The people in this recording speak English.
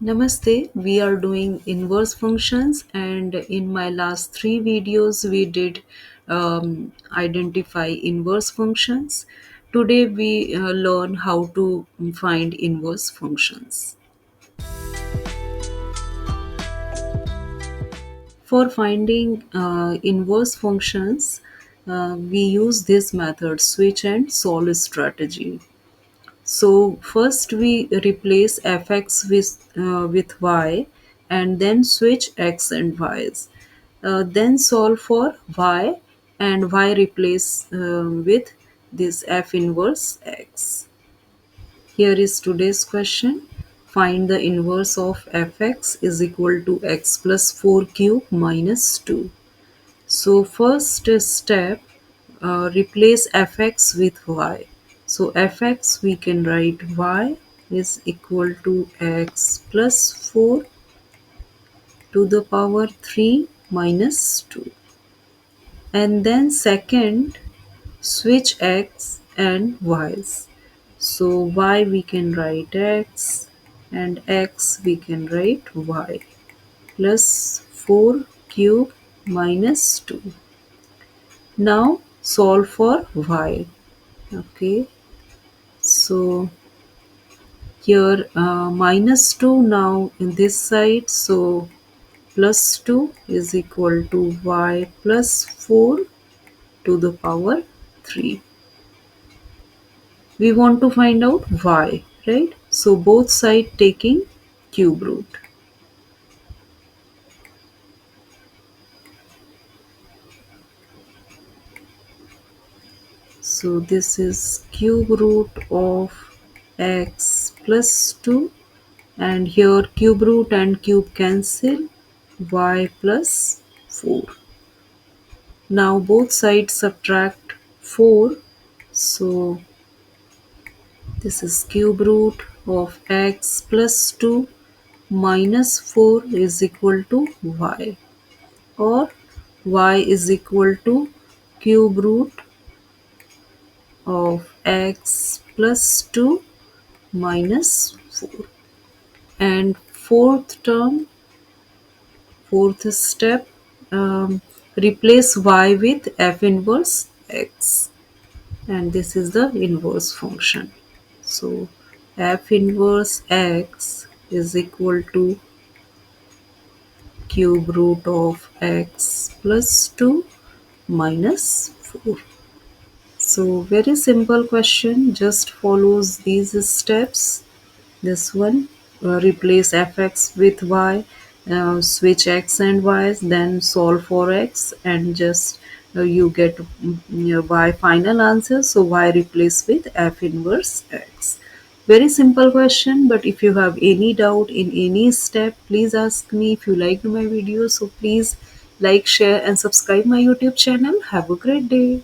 Namaste, we are doing inverse functions, and in my last three videos, we did identify inverse functions. Today, we learn how to find inverse functions. For finding inverse functions, we use this method switch and solve strategy. So first we replace fx with y and then switch x and y's. Then solve for y and y replace with this f inverse x. Here is today's question. Find the inverse of fx is equal to x plus 4 cube minus 2. So first step, replace fx with y. So fx we can write y is equal to x plus 4 to the power 3 minus 2. And then second, switch x and y's. So y we can write x and x we can write y plus 4 cube minus 2. Now solve for y. Okay, so here minus 2 now in this side, so plus 2 is equal to y plus 4 to the power 3. We want to find out y, right? So both side taking cube root. So this is cube root of x plus 2, and here cube root and cube cancel, y plus 4. Now both sides subtract 4, so this is cube root of x plus 2 minus 4 is equal to y, or y is equal to cube root of x plus 2 minus 4. And fourth step, replace y with f inverse x, and this is the inverse function. So f inverse x is equal to cube root of x plus 2 minus 4. So very simple question, just follows these steps. This one, replace fx with y, switch x and y, then solve for x, and just you get your y final answer. So y replace with f inverse x. Very simple question, but if you have any doubt in any step, please ask me. If you liked my video, so please like, share and subscribe my YouTube channel. Have a great day.